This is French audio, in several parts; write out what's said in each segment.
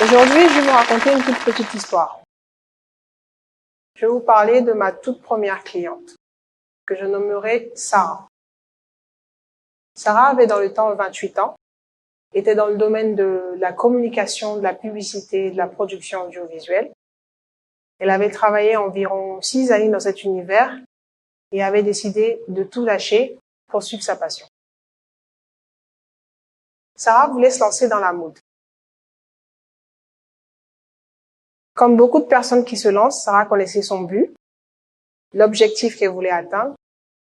Aujourd'hui, je vais vous raconter une toute petite histoire. Je vais vous parler de ma toute première cliente, que je nommerai Sarah. Sarah avait dans le temps 28 ans, était dans le domaine de la communication, de la publicité, de la production audiovisuelle. Elle avait travaillé environ 6 années dans cet univers et avait décidé de tout lâcher pour suivre sa passion. Sarah voulait se lancer dans la mode. Comme beaucoup de personnes qui se lancent, Sarah connaissait son but, l'objectif qu'elle voulait atteindre,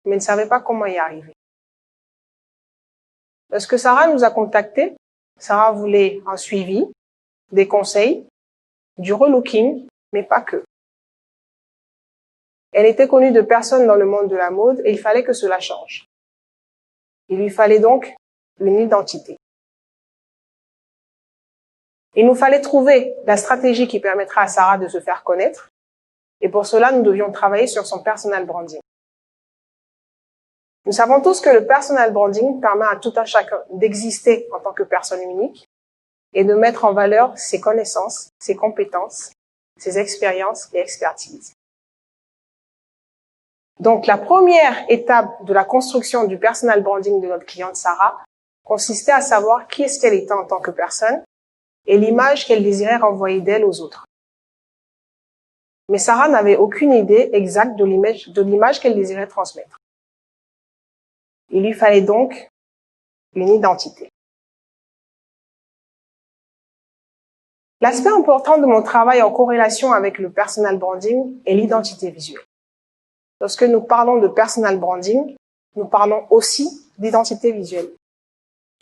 mais ne savait pas comment y arriver. Lorsque Sarah nous a contactés, Sarah voulait un suivi, des conseils, du relooking, mais pas que. Elle était connue de personne dans le monde de la mode et il fallait que cela change. Il lui fallait donc une identité. Il nous fallait trouver la stratégie qui permettra à Sarah de se faire connaître et pour cela, nous devions travailler sur son personal branding. Nous savons tous que le personal branding permet à tout un chacun d'exister en tant que personne unique et de mettre en valeur ses connaissances, ses compétences, ses expériences et expertises. Donc, la première étape de la construction du personal branding de notre cliente Sarah consistait à savoir qui est-ce qu'elle était en tant que personne et l'image qu'elle désirait renvoyer d'elle aux autres. Mais Sarah n'avait aucune idée exacte de l'image qu'elle désirait transmettre. Il lui fallait donc une identité. L'aspect important de mon travail en corrélation avec le personal branding est l'identité visuelle. Lorsque nous parlons de personal branding, nous parlons aussi d'identité visuelle.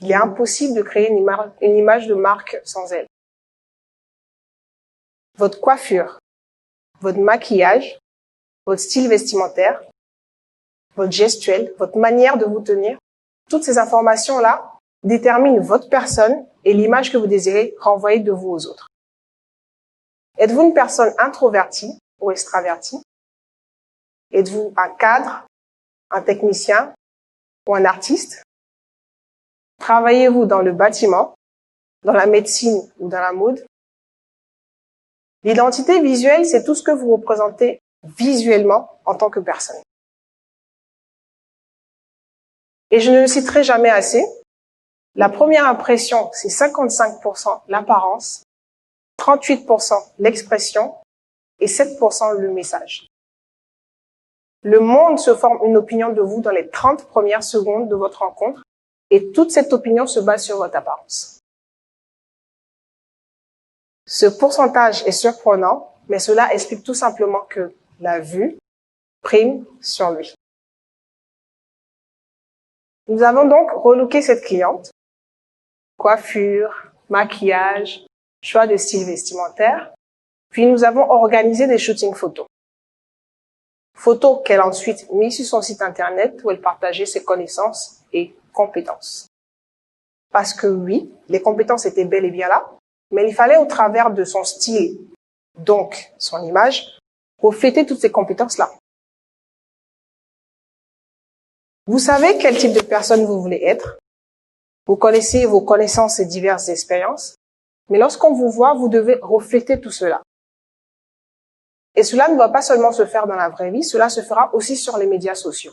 Il est impossible de créer une image de marque sans elle. Votre coiffure, votre maquillage, votre style vestimentaire, votre gestuelle, votre manière de vous tenir, toutes ces informations-là déterminent votre personne et l'image que vous désirez renvoyer de vous aux autres. Êtes-vous une personne introvertie ou extravertie? Êtes-vous un cadre, un technicien ou un artiste? Travaillez-vous dans le bâtiment, dans la médecine ou dans la mode? L'identité visuelle, c'est tout ce que vous représentez visuellement en tant que personne. Et je ne le citerai jamais assez. La première impression, c'est 55% l'apparence, 38% l'expression et 7% le message. Le monde se forme une opinion de vous dans les 30 premières secondes de votre rencontre et toute cette opinion se base sur votre apparence. Ce pourcentage est surprenant, mais cela explique tout simplement que la vue prime sur lui. Nous avons donc relooké cette cliente. Coiffure, maquillage, choix de style vestimentaire. Puis nous avons organisé des shootings photos. Photos qu'elle a ensuite mis sur son site internet où elle partageait ses connaissances et compétences. Parce que oui, les compétences étaient bel et bien là, mais il fallait au travers de son style, donc son image, refléter toutes ces compétences-là. Vous savez quel type de personne vous voulez être. Vous connaissez vos connaissances et diverses expériences. Mais lorsqu'on vous voit, vous devez refléter tout cela. Et cela ne va pas seulement se faire dans la vraie vie, cela se fera aussi sur les médias sociaux.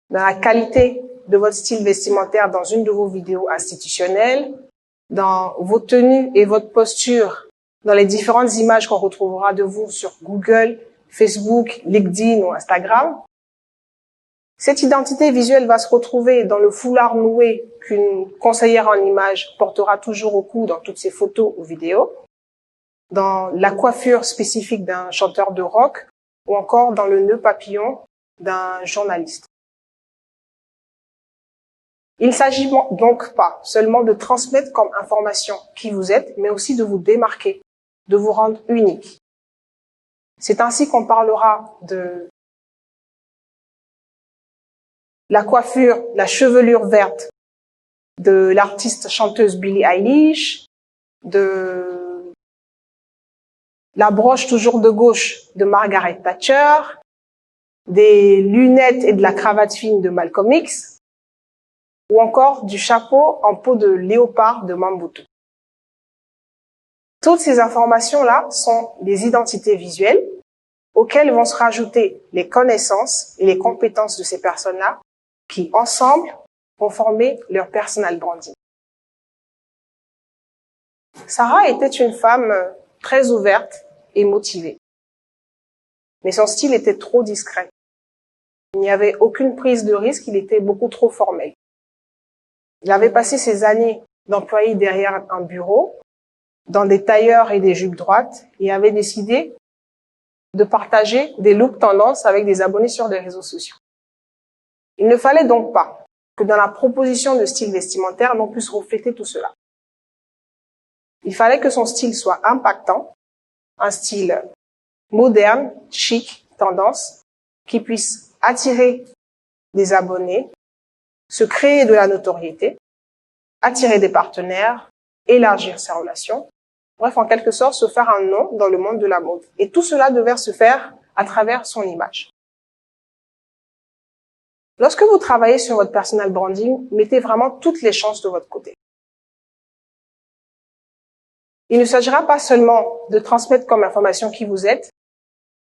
Dans la qualité de votre style vestimentaire dans une de vos vidéos institutionnelles, dans vos tenues et votre posture, dans les différentes images qu'on retrouvera de vous sur Google, Facebook, LinkedIn ou Instagram. Cette identité visuelle va se retrouver dans le foulard noué qu'une conseillère en images portera toujours au cou dans toutes ses photos ou vidéos, dans la coiffure spécifique d'un chanteur de rock ou encore dans le nœud papillon d'un journaliste. Il ne s'agit donc pas seulement de transmettre comme information qui vous êtes, mais aussi de vous démarquer, de vous rendre unique. C'est ainsi qu'on parlera de la coiffure, la chevelure verte de l'artiste chanteuse Billie Eilish, de la broche toujours de gauche de Margaret Thatcher, des lunettes et de la cravate fine de Malcolm X, ou encore du chapeau en peau de léopard de Mambutu. Toutes ces informations-là sont des identités visuelles auxquelles vont se rajouter les connaissances et les compétences de ces personnes-là qui, ensemble, vont former leur personal branding. Sarah était une femme très ouverte et motivée. Mais son style était trop discret. Il n'y avait aucune prise de risque, il était beaucoup trop formel. Il avait passé ses années d'employé derrière un bureau, dans des tailleurs et des jupes droites, et avait décidé de partager des looks tendances avec des abonnés sur les réseaux sociaux. Il ne fallait donc pas que dans la proposition de style vestimentaire, l'on puisse refléter tout cela. Il fallait que son style soit impactant, un style moderne, chic, tendance, qui puisse attirer des abonnés, se créer de la notoriété, attirer des partenaires, élargir ses relations, bref, en quelque sorte, se faire un nom dans le monde de la mode. Et tout cela devait se faire à travers son image. Lorsque vous travaillez sur votre personal branding, mettez vraiment toutes les chances de votre côté. Il ne s'agira pas seulement de transmettre comme information qui vous êtes,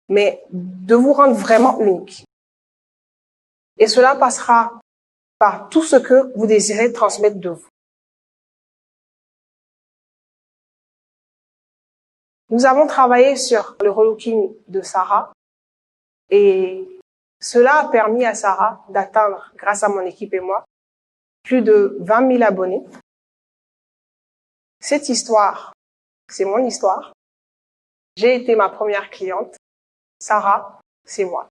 mais de vous rendre vraiment unique. Et cela passera par tout ce que vous désirez transmettre de vous. Nous avons travaillé sur le relooking de Sarah et cela a permis à Sarah d'atteindre, grâce à mon équipe et moi, plus de 20 000 abonnés. Cette histoire, c'est mon histoire. J'ai été ma première cliente. Sarah, c'est moi.